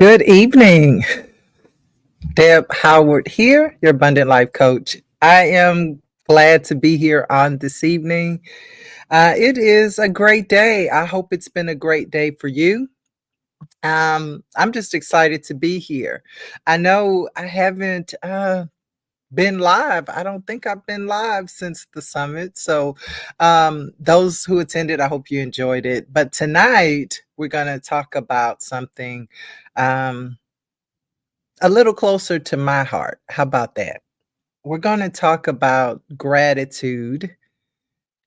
Good evening. Deb Howard here, your Abundant Life Coach. I am glad to be here on this evening. It is a great day. I hope it's been a great day for you. I'm just excited to be here. I know I haven't been live. I don't think I've been live since the summit. So, those who attended, I hope you enjoyed it. But tonight, we're going to talk about something. Um, a little closer to my heart. How about that? We're going to talk about gratitude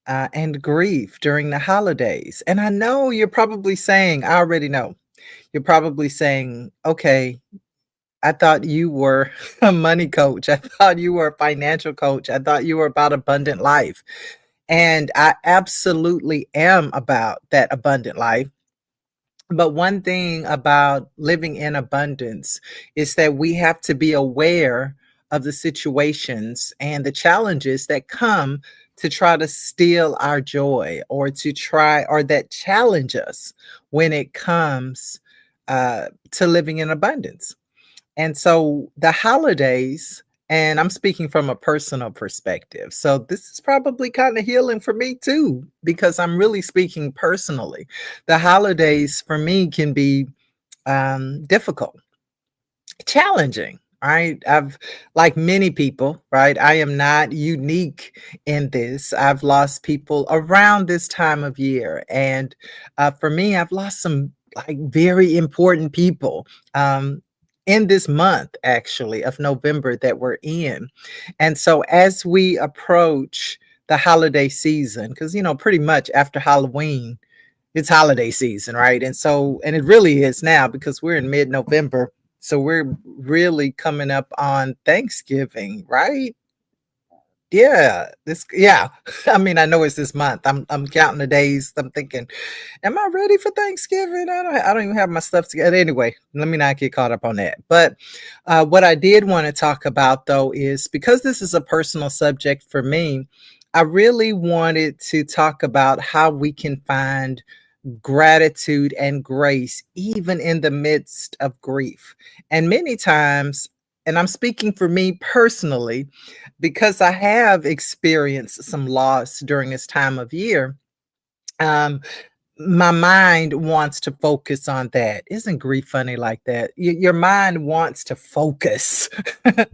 and grief during the holidays. And I know you're probably saying, I already know, you're probably saying, okay, I thought you were a money coach. I thought you were a financial coach. I thought you were about abundant life. And I absolutely am about that abundant life. But one thing about living in abundance is that we have to be aware of the situations and the challenges that come to try to steal our joy or to try or that challenge us when it comes to living in abundance. And so the holidays, and I'm speaking from a personal perspective. So this is probably kind of healing for me too, because I'm really speaking personally. The holidays for me can be difficult, challenging. Right. Like many people, right? I am not unique in this. I've lost people around this time of year. And for me, I've lost some like very important people. In this month actually of November that we're in. And so as we approach the holiday season, because pretty much after Halloween, it's holiday season, right? And it really is now because we're in mid-November. So we're really coming up on Thanksgiving, right? Yeah. I mean, I know it's this month. I'm counting the days. I'm thinking, am I ready for Thanksgiving? I don't even have my stuff together. Anyway, let me not get caught up on that. But what I did want to talk about though is because this is a personal subject for me, I really wanted to talk about how we can find gratitude and grace even in the midst of grief. And many times, and I'm speaking for me personally, because I have experienced some loss during this time of year. Um, my mind wants to focus on that. Isn't grief funny like that? Your mind wants to focus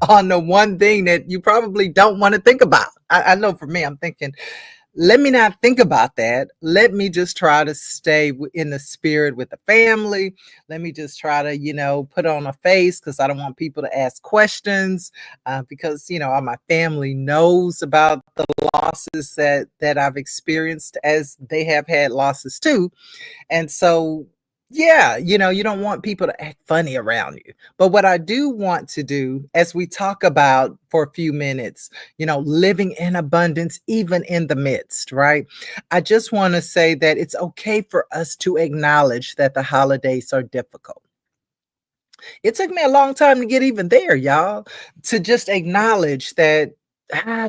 on the one thing that you probably don't want to think about. I know for me, I'm thinking, let me not think about that. Let me just try to stay in the spirit with the family. Let me just try to, put on a face because I don't want people to ask questions because, all my family knows about the losses that I've experienced as they have had losses too. And so, yeah, you don't want people to act funny around you. But what I do want to do, as we talk about for a few minutes, living in abundance, even in the midst, right? I just want to say that it's okay for us to acknowledge that the holidays are difficult. It took me a long time to get even there, y'all, to just acknowledge that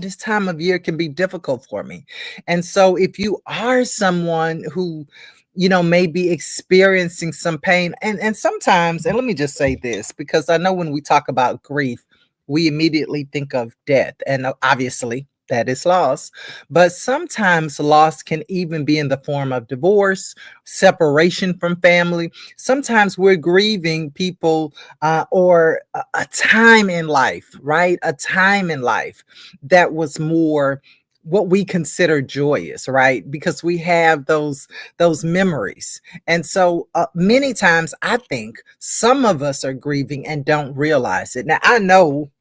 this time of year can be difficult for me. And so if you are someone who may be experiencing some pain and sometimes, and let me just say this, because I know when we talk about grief, we immediately think of death, and obviously that is loss. But sometimes loss can even be in the form of divorce, separation from family. Sometimes we're grieving people or a time in life, right? A time in life that was more what we consider joyous, right? Because we have those memories. And so many times I think some of us are grieving and don't realize it. Now I know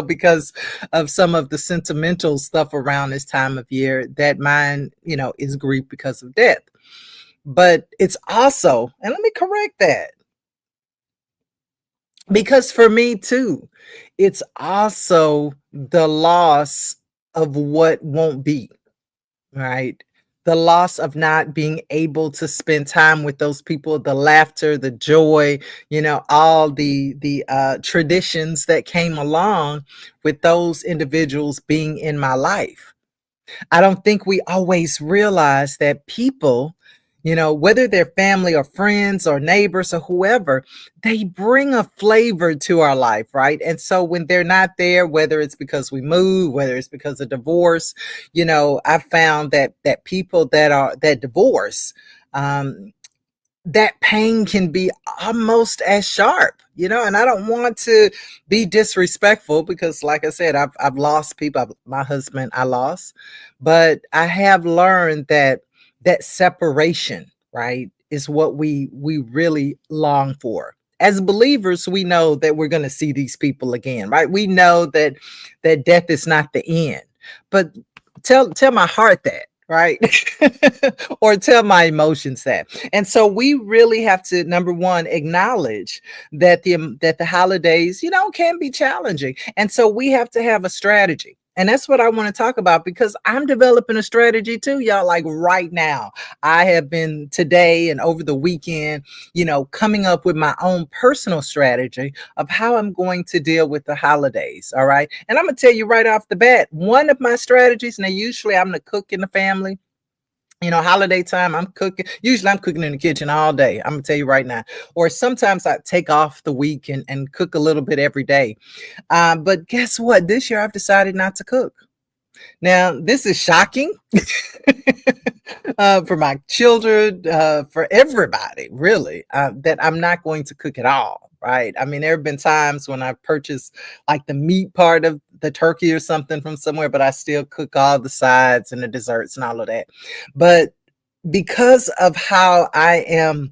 because of some of the sentimental stuff around this time of year that mine, is grief because of death. But it's also, and let me correct that, because for me too, it's also the loss of what won't be, right? The loss of not being able to spend time with those people, the laughter, the joy, all the traditions that came along with those individuals being in my life. I don't think we always realize that people whether they're family or friends or neighbors or whoever, they bring a flavor to our life, right? And so when they're not there, whether it's because we move, whether it's because of divorce, I've found that people that divorce, um, that pain can be almost as sharp, and I don't want to be disrespectful because, like I said, I've lost people. My husband, I lost, but I have learned that separation, right, is what we really long for. As believers, we know that we're going to see these people again, right? We know that death is not the end, but tell my heart that, right? Or tell my emotions that. And so we really have to, number one, acknowledge that the holidays, can be challenging. And so we have to have a strategy. And that's what I want to talk about because I'm developing a strategy too, y'all. Like right now, I have been today and over the weekend, coming up with my own personal strategy of how I'm going to deal with the holidays. All right. And I'm going to tell you right off the bat, one of my strategies, now usually I'm the cook in the family. Holiday time, I'm cooking. Usually I'm cooking in the kitchen all day. I'm gonna tell you right now. Or sometimes I take off the week and cook a little bit every day. But guess what? This year I've decided not to cook. Now, this is shocking for my children, for everybody, really, that I'm not going to cook at all. Right. I mean, there have been times when I purchased like the meat part of the turkey or something from somewhere, but I still cook all the sides and the desserts and all of that. But because of how I am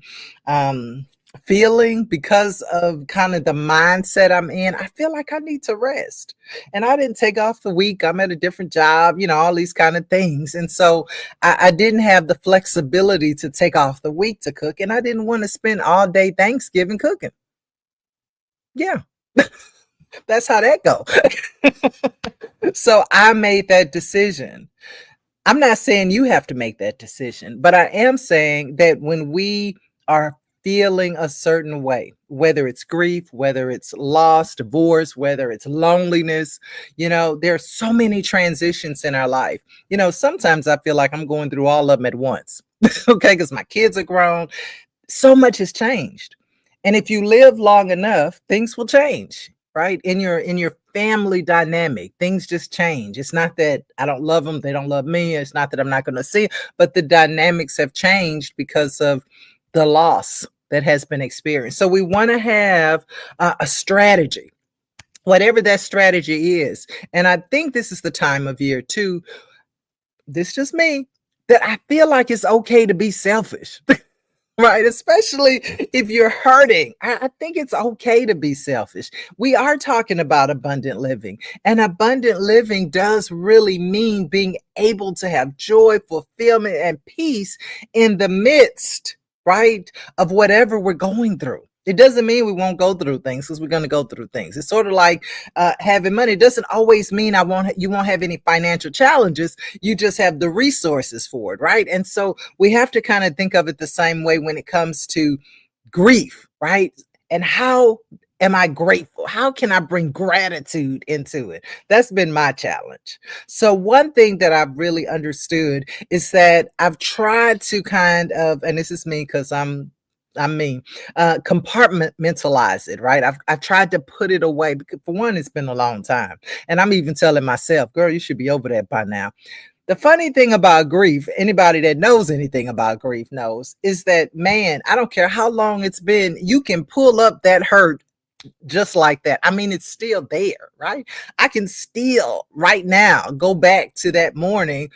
feeling, because of kind of the mindset I'm in, I feel like I need to rest. And I didn't take off the week. I'm at a different job, all these kind of things. And so I didn't have the flexibility to take off the week to cook. And I didn't want to spend all day Thanksgiving cooking. Yeah. That's how that go. So I made that decision. I'm not saying you have to make that decision, but I am saying that when we are feeling a certain way, whether it's grief, whether it's loss, divorce, whether it's loneliness, there are so many transitions in our life. Sometimes I feel like I'm going through all of them at once. Okay, because my kids are grown. So much has changed. And if you live long enough, things will change, right? In your family dynamic, things just change. It's not that I don't love them, they don't love me. It's not that I'm not going to see, but the dynamics have changed because of the loss that has been experienced. So we want to have a strategy, whatever that strategy is. And I think this is the time of year too. This just me that I feel like it's okay to be selfish. Right, especially if you're hurting. I think it's okay to be selfish. We are talking about abundant living, and abundant living does really mean being able to have joy, fulfillment, and peace in the midst, right, of whatever we're going through. It doesn't mean we won't go through things because we're going to go through things. It's sort of like having money. It doesn't always mean you won't have any financial challenges. You just have the resources for it, right? And so we have to kind of think of it the same way when it comes to grief, right? And how am I grateful? How can I bring gratitude into it? That's been my challenge. So one thing that I've really understood is that I've tried to kind of, and this is me because I mean, compartmentalize it, right? I've tried to put it away because, for one, it's been a long time, and I'm even telling myself, "Girl, you should be over that by now." The funny thing about grief, anybody that knows anything about grief knows, is that, man, I don't care how long it's been, you can pull up that hurt just like that. I mean, it's still there, right? I can still right now go back to that morning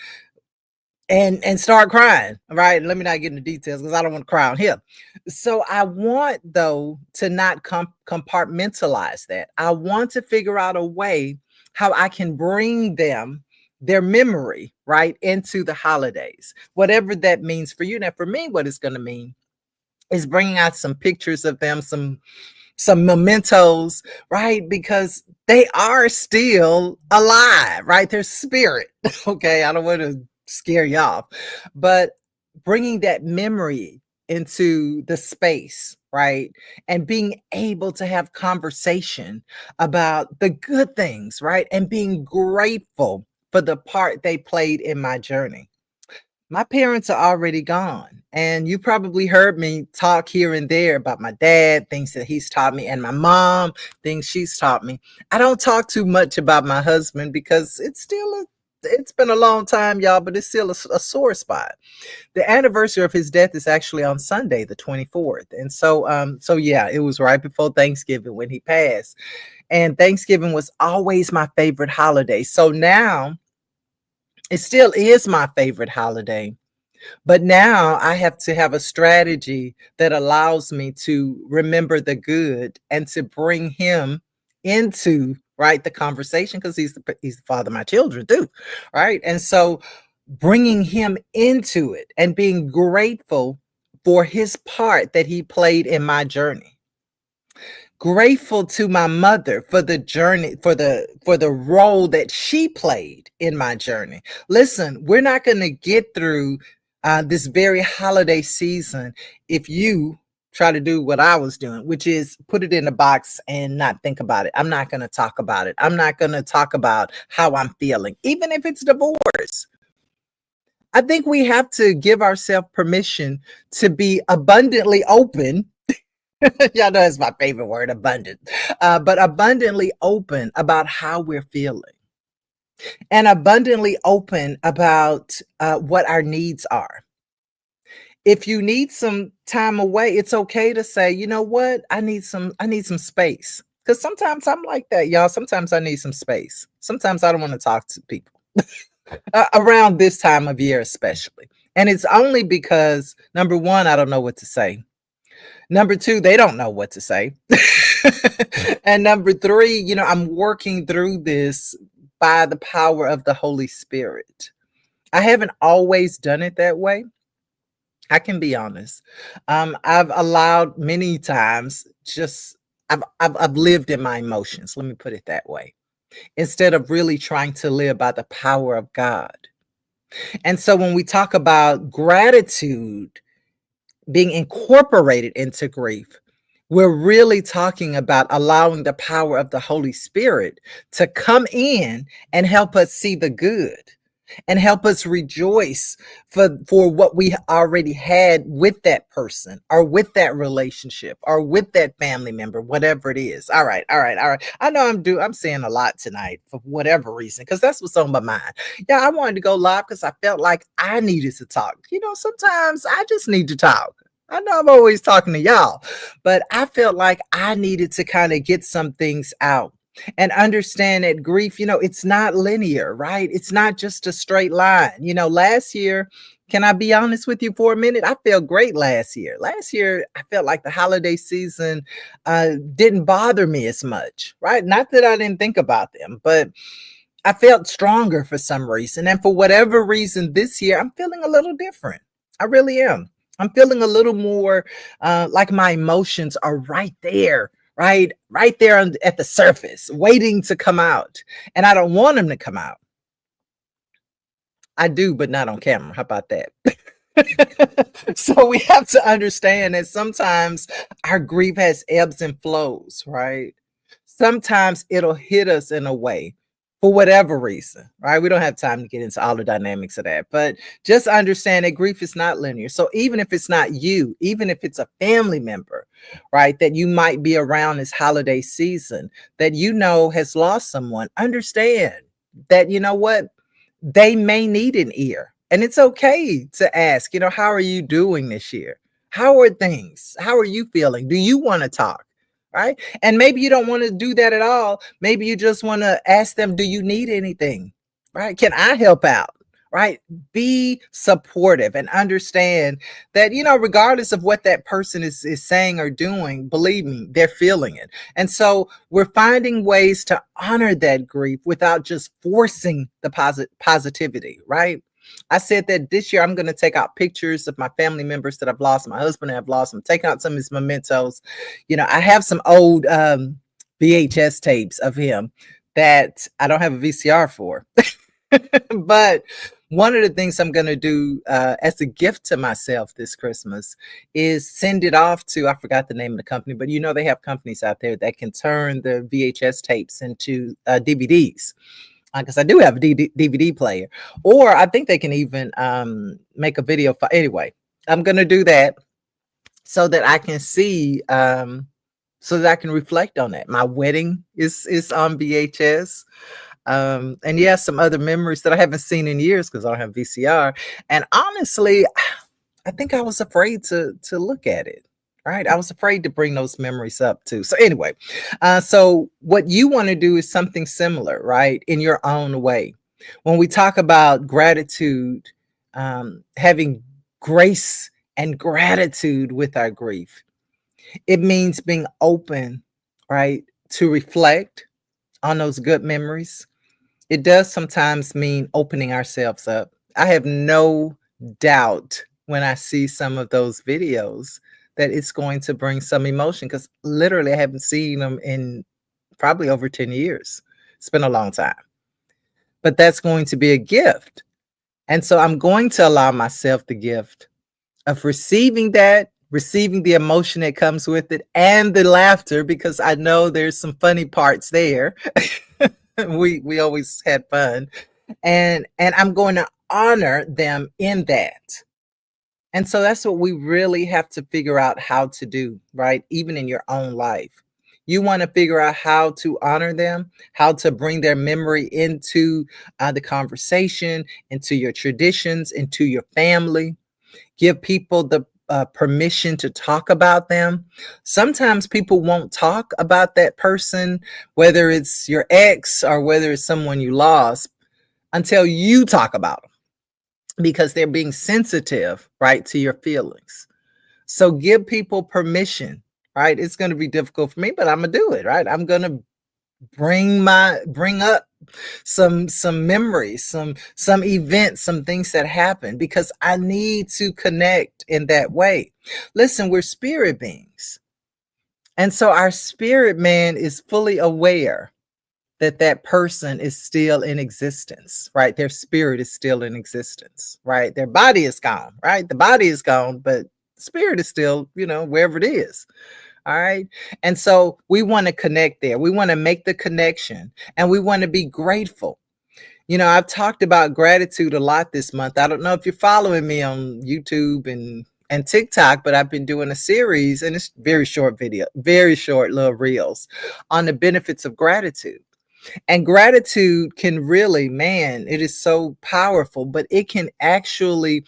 and start crying, right? Let me not get into details because I don't want to cry on here. So I want though to not compartmentalize that. I want to figure out a way how I can bring them their memory right into the holidays, whatever that means for you. Now, for me, what it's going to mean is bringing out some pictures of them, some mementos, right? Because they are still alive, right? Their spirit. Okay, I don't want to scare you off, but bringing that memory into the space, right? And being able to have conversation about the good things, right? And being grateful for the part they played in my journey. My parents are already gone, and you probably heard me talk here and there about my dad, things that he's taught me, and my mom, things she's taught me. I don't talk too much about my husband because it's been a long time, y'all, but it's still a sore spot. The anniversary of his death is actually on Sunday, the 24th. And so yeah, it was right before Thanksgiving when he passed. And Thanksgiving was always my favorite holiday. So now it still is my favorite holiday. But now I have to have a strategy that allows me to remember the good and to bring him into, right, the conversation, because he's the father of my children too, right? And so bringing him into it and being grateful for his part that he played in my journey. Grateful to my mother for the journey, for the role that she played in my journey. Listen, we're not going to get through this very holiday season if you try to do what I was doing, which is put it in a box and not think about it. I'm not going to talk about it. I'm not going to talk about how I'm feeling, even if it's divorce. I think we have to give ourselves permission to be abundantly open. Y'all know that's my favorite word, abundant. But abundantly open about how we're feeling and abundantly open about what our needs are. If you need some time away, it's okay to say, you know what, I need some space. Because sometimes I'm like that, y'all. Sometimes I need some space. Sometimes I don't want to talk to people around this time of year, especially. And it's only because, number one, I don't know what to say. Number two, they don't know what to say. And number three, I'm working through this by the power of the Holy Spirit. I haven't always done it that way. I can be honest. I've allowed many times just I've lived in my emotions. Let me put it that way. Instead of really trying to live by the power of God. And so when we talk about gratitude being incorporated into grief, we're really talking about allowing the power of the Holy Spirit to come in and help us see the good and help us rejoice for what we already had with that person or with that relationship or with that family member, whatever it is. All right, all right, all right. I know I'm saying a lot tonight for whatever reason, because that's what's on my mind. Yeah, I wanted to go live because I felt like I needed to talk. Sometimes I just need to talk. I know I'm always talking to y'all, but I felt like I needed to kind of get some things out and understand that grief, it's not linear, right? It's not just a straight line. Last year, can I be honest with you for a minute? I felt great last year. Last year, I felt like the holiday season didn't bother me as much, right? Not that I didn't think about them, but I felt stronger for some reason. And for whatever reason this year, I'm feeling a little different. I really am. I'm feeling a little more like my emotions are right there, right there at the surface, waiting to come out. And I don't want them to come out. I do, but not on camera. How about that? So we have to understand that sometimes our grief has ebbs and flows, right? Sometimes it'll hit us in a way for whatever reason, right? We don't have time to get into all the dynamics of that, but just understand that grief is not linear. So even if it's not you, even if it's a family member, right, that you might be around this holiday season that has lost someone, understand that what they may need an ear. And it's okay to ask, how are you doing this year? How are things? How are you feeling? Do you want to talk? Right. And maybe you don't want to do that at all. Maybe you just want to ask them, do you need anything? Right. Can I help out? Right. Be supportive and understand that, regardless of what that person is saying or doing, believe me, they're feeling it. And so we're finding ways to honor that grief without just forcing the positivity. Right. I said that this year I'm going to take out pictures of my family members that I've lost. My husband I've lost. I'm taking out some of his mementos. I have some old VHS tapes of him that I don't have a VCR for. But one of the things I'm going to do as a gift to myself this Christmas is send it off to, I forgot the name of the company, but they have companies out there that can turn the VHS tapes into DVDs. because I do have a DVD player, or I think they can even make a video. Anyway, I'm gonna do that so that I can see, so that I can reflect on that. My wedding is on VHS, and yeah, some other memories that I haven't seen in years because I don't have VCR. And honestly, I think I was afraid to look at it. Right, I was afraid to bring those memories up too. So anyway, so what you want to do is something similar, right, in your own way. When we talk about gratitude, having grace and gratitude with our grief, it means being open, right, to reflect on those good memories. It does sometimes mean opening ourselves up. I have no doubt when I see some of those videos that it's going to bring some emotion because literally I haven't seen them in probably over 10 years. It's been a long time, but that's going to be a gift. And so I'm going to allow myself the gift of receiving that, receiving the emotion that comes with it and the laughter, because I know there's some funny parts there. We always had fun, and I'm going to honor them in that. And so that's what we really have to figure out how to do, right? Even in your own life. You want to figure out how to honor them, how to bring their memory into the conversation, into your traditions, into your family. Give people the permission to talk about them. Sometimes people won't talk about that person, whether it's your ex or whether it's someone you lost, until you talk about them because they're being sensitive, right, to your feelings. So give people permission, right? It's going to be difficult for me, but I'm going to do it, right? I'm going to bring up some memories, some events, some things that happen because I need to connect in that way. Listen, we're spirit beings. And so our spirit man is fully aware that that person is still in existence, right? Their spirit is still in existence, right? Their body is gone, right? The body is gone, but spirit is still, wherever it is. All right. And so we want to connect there. We want to make the connection and we want to be grateful. I've talked about gratitude a lot this month. I don't know if you're following me on YouTube and TikTok, but I've been doing a series and it's very short video, very short little reels on the benefits of gratitude. And gratitude can really, man, it is so powerful, but it can actually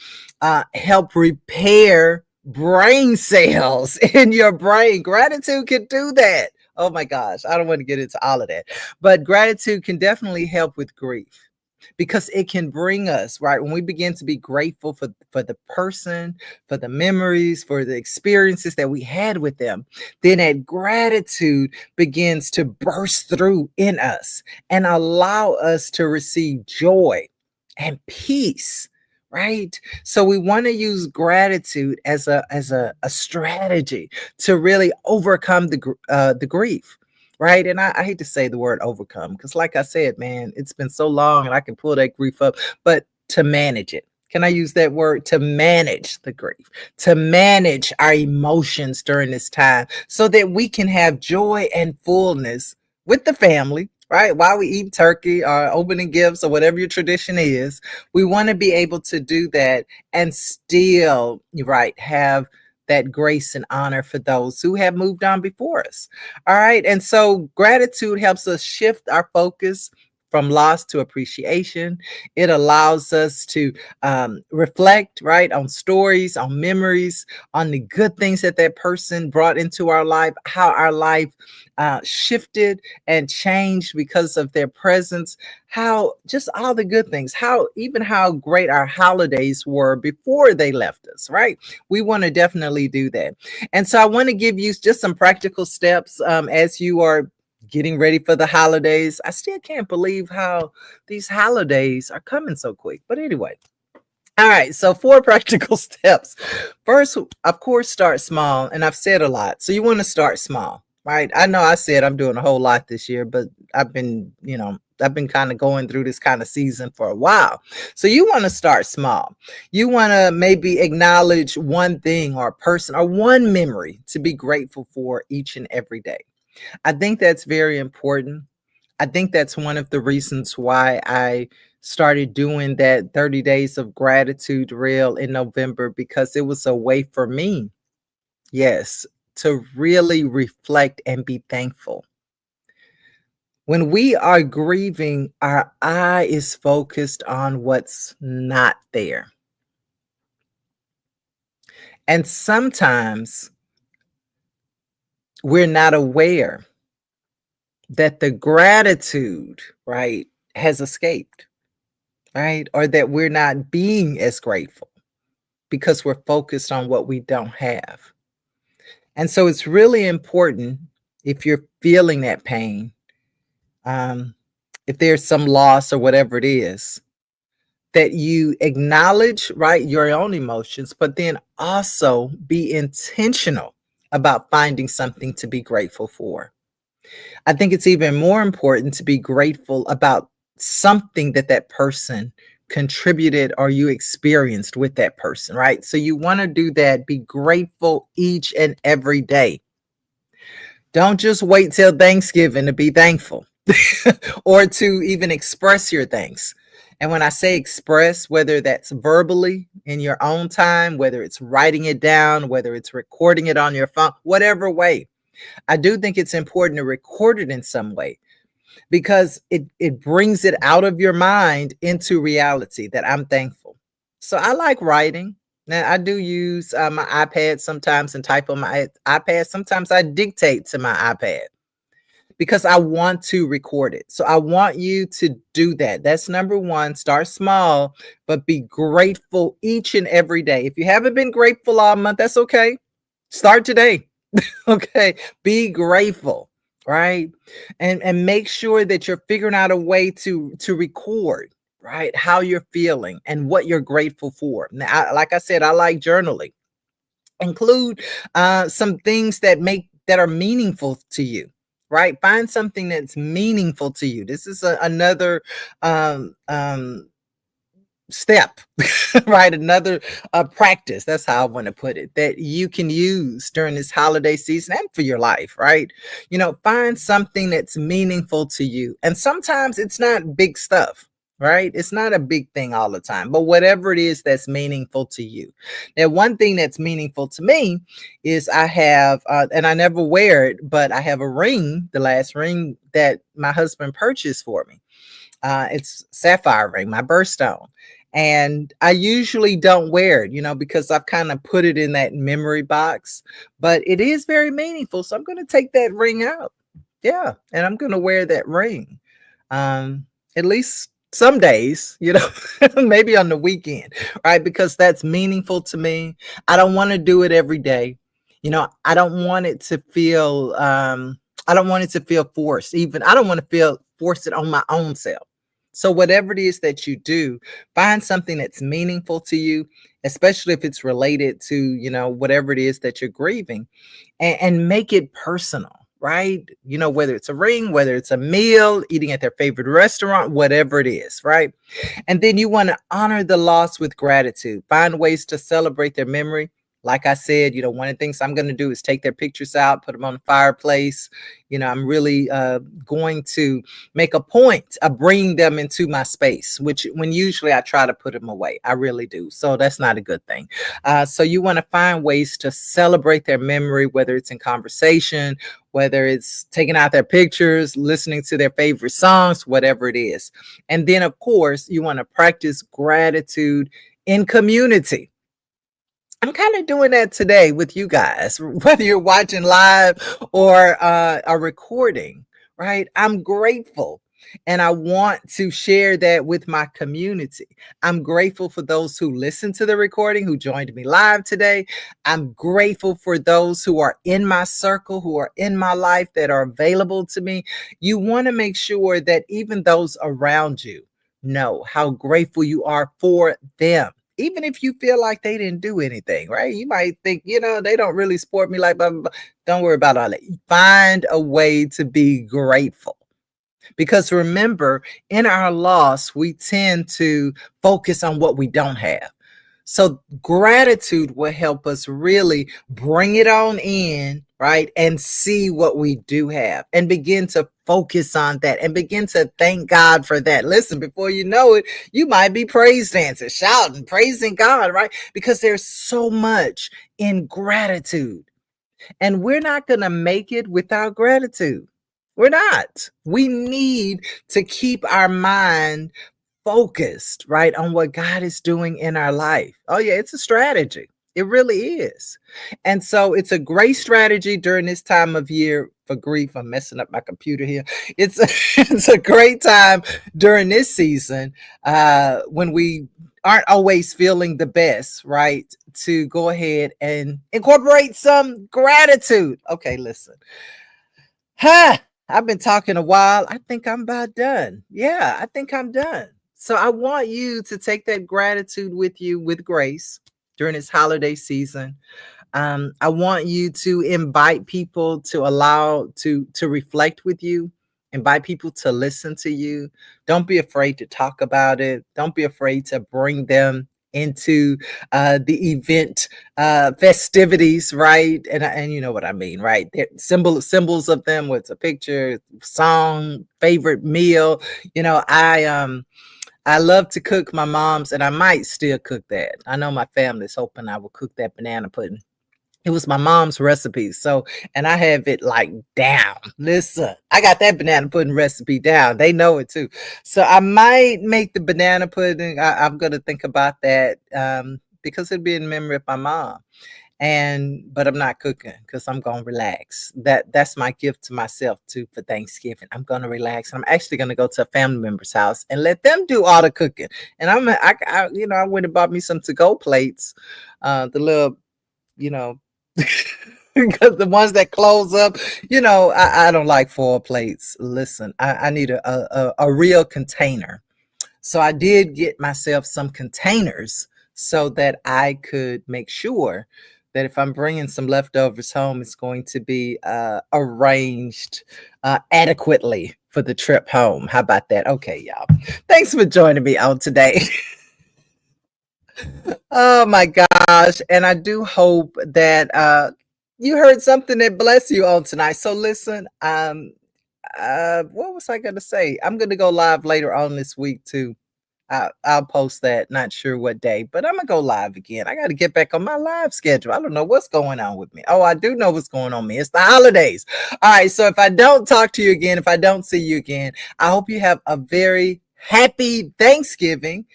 help repair brain cells in your brain. Gratitude can do that. Oh my gosh, I don't want to get into all of that, but gratitude can definitely help with grief because it can bring us, right, when we begin to be grateful for the person, for the memories, for the experiences that we had with them, then that gratitude begins to burst through in us and allow us to receive joy and peace, right? So we want to use gratitude as a strategy to really overcome the grief. Right. And I hate to say the word overcome because, like I said, man, it's been so long and I can pull that grief up, but to manage it. Can I use that word? To manage the grief, to manage our emotions during this time so that we can have joy and fullness with the family, right? While we eat turkey or opening gifts or whatever your tradition is, we want to be able to do that and still, right, have that grace and honor for those who have moved on before us. All right. And so gratitude helps us shift our focus from loss to appreciation. It allows us to reflect, right, on stories, on memories, on the good things that that person brought into our life, how our life shifted and changed because of their presence, how just all the good things, how great our holidays were before they left us, right? We want to definitely do that. And so I want to give you just some practical steps as you are getting ready for the holidays. I still can't believe how these holidays are coming so quick. But anyway, all right. So 4 practical steps. First, of course, start small. And I've said a lot. So you want to start small, right? I know I said I'm doing a whole lot this year, but I've been kind of going through this kind of season for a while. So you want to start small. You want to maybe acknowledge one thing or a person or one memory to be grateful for each and every day. I think that's very important. I think that's one of the reasons why I started doing that 30 days of gratitude reel in November, because it was a way for me, yes, to really reflect and be thankful. When we are grieving, our eye is focused on what's not there. And sometimes we're not aware that the gratitude, right, has escaped, right? Or that we're not being as grateful because we're focused on what we don't have. And so it's really important, if you're feeling that pain, um, if there's some loss or whatever it is, that you acknowledge, right, your own emotions, but then also be intentional about finding something to be grateful for. I think it's even more important to be grateful about something that that person contributed or you experienced with that person, right? So you want to do that. Be grateful each and every day. Don't just wait till Thanksgiving to be thankful or to even express your thanks. And when I say express, whether that's verbally in your own time, whether it's writing it down, whether it's recording it on your phone, whatever way, I do think it's important to record it in some way, because it brings it out of your mind into reality that I'm thankful. So I like writing. Now I do use my iPad sometimes and type on my iPad. Sometimes I dictate to my iPad because I want to record it. So I want you to do that. That's number one. Start small, but be grateful each and every day. If you haven't been grateful all month, that's okay. Start today. Okay, be grateful, right? And make sure that you're figuring out a way to record, right, how you're feeling and what you're grateful for. Now, like I said, I like journaling. Include some things that are meaningful to you, right? Find something that's meaningful to you. This is another step, right? Another practice. That's how I want to put it, that you can use during this holiday season and for your life, right? Find something that's meaningful to you. And sometimes it's not big stuff, right? It's not a big thing all the time, but whatever it is that's meaningful to you. Now, one thing that's meaningful to me is I have, and I never wear it, but I have a ring, the last ring that my husband purchased for me. It's sapphire ring, my birthstone. And I usually don't wear it, because I've kind of put it in that memory box, but it is very meaningful. So I'm going to take that ring out. Yeah. And I'm going to wear that ring. At least some days, maybe on the weekend, right? Because that's meaningful to me. I don't want to do it every day. I don't want it to feel, I don't want it to feel forced. Even I don't want to feel force it on my own self. So whatever it is that you do, find something that's meaningful to you, especially if it's related to, whatever it is that you're grieving, and make it personal, right? Whether it's a ring, whether it's a meal, eating at their favorite restaurant, whatever it is, right? And then you want to honor the loss with gratitude. Find ways to celebrate their memory. Like I said, one of the things I'm going to do is take their pictures out, put them on the fireplace. I'm really going to make a point of bringing them into my space, which when usually I try to put them away. I really do. So that's not a good thing. So you want to find ways to celebrate their memory, whether it's in conversation, whether it's taking out their pictures, listening to their favorite songs, whatever it is. And then, of course, you want to practice gratitude in community. I'm kind of doing that today with you guys, whether you're watching live or a recording, right? I'm grateful. And I want to share that with my community. I'm grateful for those who listened to the recording, who joined me live today. I'm grateful for those who are in my circle, who are in my life, that are available to me. You want to make sure that even those around you know how grateful you are for them. Even if you feel like they didn't do anything, right? You might think, they don't really support me like blah, blah, blah. Don't worry about all that. Find a way to be grateful. Because remember, in our loss, we tend to focus on what we don't have. So gratitude will help us really bring it on in, right? And see what we do have and begin to focus on that and begin to thank God for that. Listen, before you know it, you might be praise dancing, shouting, praising God, right? Because there's so much in gratitude. And we're not going to make it without gratitude. We're not. We need to keep our mind focused, right, on what God is doing in our life. Oh, yeah, it's a strategy. It really is. And so it's a great strategy during this time of year for grief. I'm messing up my computer here. It's a, it's a great time during this season when we aren't always feeling the best, right? To go ahead and incorporate some gratitude. Okay, listen. Ha! I've been talking a while. I think I'm about done. Yeah, I think I'm done. So I want you to take that gratitude with you with grace during this holiday season. I want you to invite people to allow to reflect with you, invite people to listen to you. Don't be afraid to talk about it. Don't be afraid to bring them into the event festivities, right? And you know what I mean, right? They're symbols of them, what's a picture, song, favorite meal. You know, I love to cook my mom's, and I might still cook that. I know my family's hoping I will cook that banana pudding. It was my mom's recipe. So, and I have it like down. Listen, I got that banana pudding recipe down. They know it too. So I might make the banana pudding. I'm going to think about that because it'd be in memory of my mom. But I'm not cooking because I'm gonna relax. That's my gift to myself too for Thanksgiving. I'm gonna relax. I'm actually gonna go to a family member's house and let them do all the cooking. And I went and bought me some to-go plates, the little, you know, because the ones that close up, I don't like foil plates. Listen, I need a real container. So I did get myself some containers so that I could make sure that if I'm bringing some leftovers home, it's going to be arranged adequately for the trip home. How about that? Okay, y'all. Thanks for joining me on today. Oh my gosh. And I do hope that you heard something that bless you on tonight. So listen, what was I gonna say? I'm gonna go live later on this week too. I'll post that. Not sure what day, but I'm gonna go live again. I got to get back on my live schedule. I don't know what's going on with me. Oh, I do know what's going on with me. It's the holidays. All right. So if I don't talk to you again, if I don't see you again, I hope you have a very happy Thanksgiving.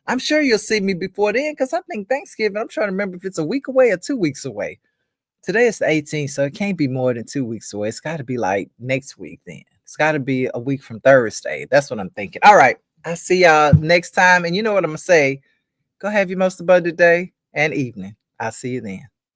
I'm sure you'll see me before then because I think Thanksgiving, I'm trying to remember if it's a week away or 2 weeks away. Today is the 18th, so it can't be more than 2 weeks away. It's got to be like next week then. It's got to be a week from Thursday. That's what I'm thinking. All right. I'll see y'all next time. And you know what I'm going to say? Go have your most abundant day and evening. I'll see you then.